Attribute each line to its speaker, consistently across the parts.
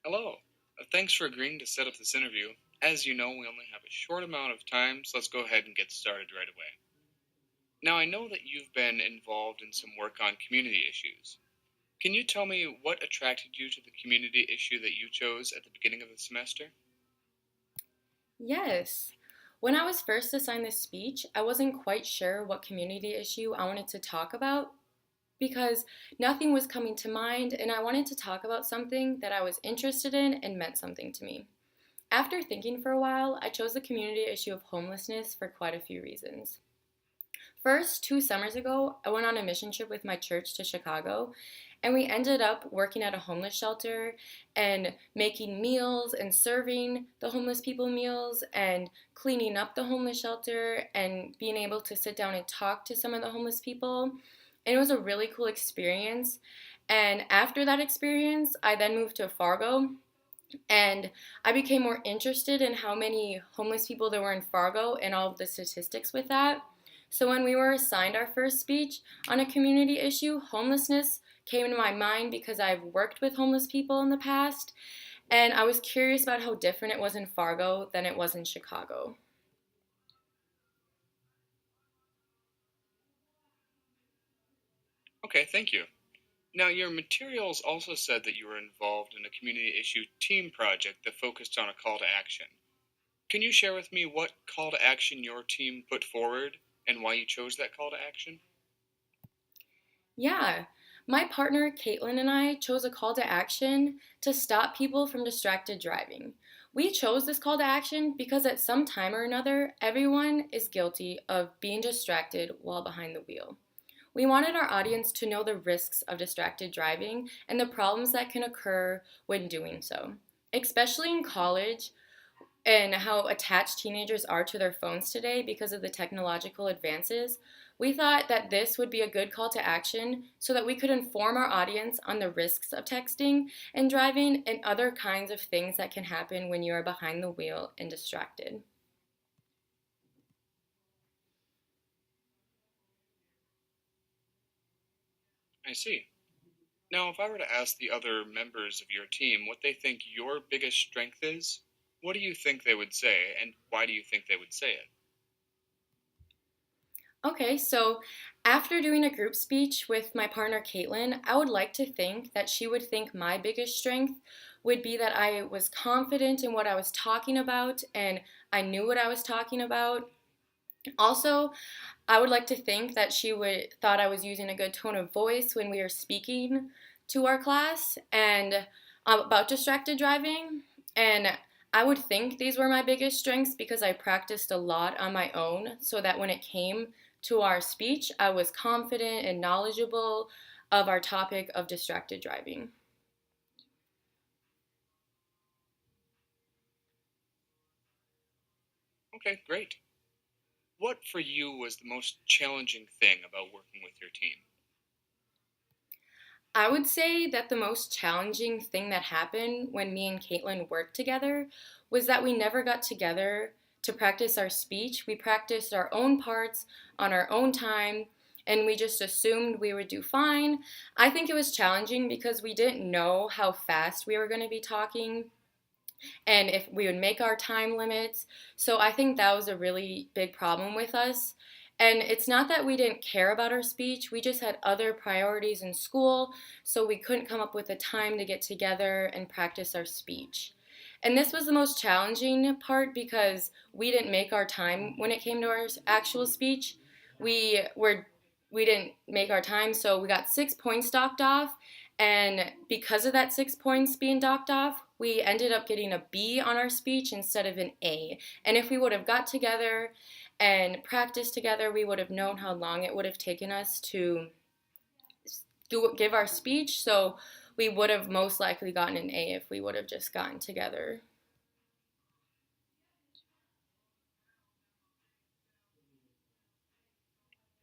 Speaker 1: Hello. Thanks for agreeing to set up this interview. As you know, we only have a short amount of time, so let's go ahead and get started right away. Now, I know that you've been involved in some work on community issues. Can you tell me what attracted you to the community issue that you chose at the beginning of the semester?
Speaker 2: Yes. When I was first assigned this speech, I wasn't quite sure what community issue I wanted to talk about because nothing was coming to mind, and I wanted to talk about something that I was interested in and meant something to me. After thinking for a while, I chose the community issue of homelessness for quite a few reasons. First, 2 summers ago, I went on a mission trip with my church to Chicago, and we ended up working at a homeless shelter and making meals and serving the homeless people meals and cleaning up the homeless shelter and being able to sit down and talk to some of the homeless people. And it was a really cool experience. And after that experience, I then moved to Fargo and I became more interested in how many homeless people there were in Fargo and all of the statistics with that. So when we were assigned our first speech on a community issue, homelessness came to my mind because I've worked with homeless people in the past, and I was curious about how different it was in Fargo than it was in Chicago.
Speaker 1: Okay, thank you. Now, your materials also said that you were involved in a community issue team project that focused on a call to action. Can you share with me what call to action your team put forward and why you chose that call to action?
Speaker 2: Yeah, my partner Caitlin and I chose a call to action to stop people from distracted driving. We chose this call to action because at some time or another, everyone is guilty of being distracted while behind the wheel. We wanted our audience to know the risks of distracted driving and the problems that can occur when doing so. Especially in college, and how attached teenagers are to their phones today because of the technological advances, we thought that this would be a good call to action so that we could inform our audience on the risks of texting and driving and other kinds of things that can happen when you are behind the wheel and distracted.
Speaker 1: I see. Now, if I were to ask the other members of your team what they think your biggest strength is, what do you think they would say, and why do you think they would say it?
Speaker 2: Okay, so after doing a group speech with my partner Caitlin, I would like to think that she would think my biggest strength would be that I was confident in what I was talking about and I knew what I was talking about. Also, I would like to think that she would thought I was using a good tone of voice when we were speaking to our class and about distracted driving. And I would think these were my biggest strengths because I practiced a lot on my own so that when it came to our speech, I was confident and knowledgeable of our topic of distracted driving.
Speaker 1: Okay, great. What for you was the most challenging thing about working with your team?
Speaker 2: I would say that the most challenging thing that happened when me and Caitlin worked together was that we never got together to practice our speech. We practiced our own parts on our own time and we just assumed we would do fine. I think it was challenging because we didn't know how fast we were going to be talking and if we would make our time limits. So I think that was a really big problem with us. And it's not that we didn't care about our speech, we just had other priorities in school, so we couldn't come up with a time to get together and practice our speech. And this was the most challenging part because we didn't make our time when it came to our actual speech. We were we didn't make our time, so we got 6 points docked off. And because of that 6 points being docked off, we ended up getting a B on our speech instead of an A. And if we would have got together and practiced together, we would have known how long it would have taken us to give our speech. So we would have most likely gotten an A if we would have just gotten together.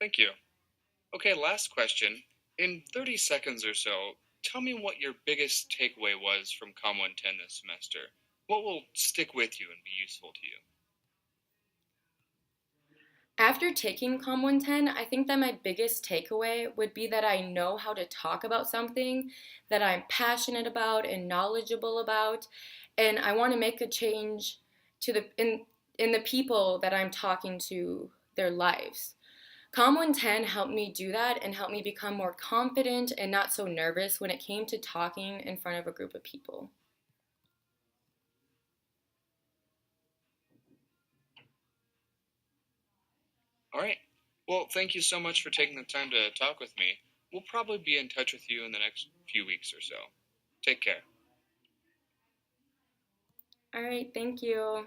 Speaker 1: Thank you. Okay, last question. In 30 seconds or so, tell me what your biggest takeaway was from Com 110 this semester. What will stick with you and be useful to you?
Speaker 2: After taking Com 110, I think that my biggest takeaway would be that I know how to talk about something that I'm passionate about and knowledgeable about, and I want to make a change to the people that I'm talking to their lives. Com 110 helped me do that and helped me become more confident and not so nervous when it came to talking in front of a group of people.
Speaker 1: All right. Well, thank you so much for taking the time to talk with me. We'll probably be in touch with you in the next few weeks or so. Take care.
Speaker 2: All right, thank you.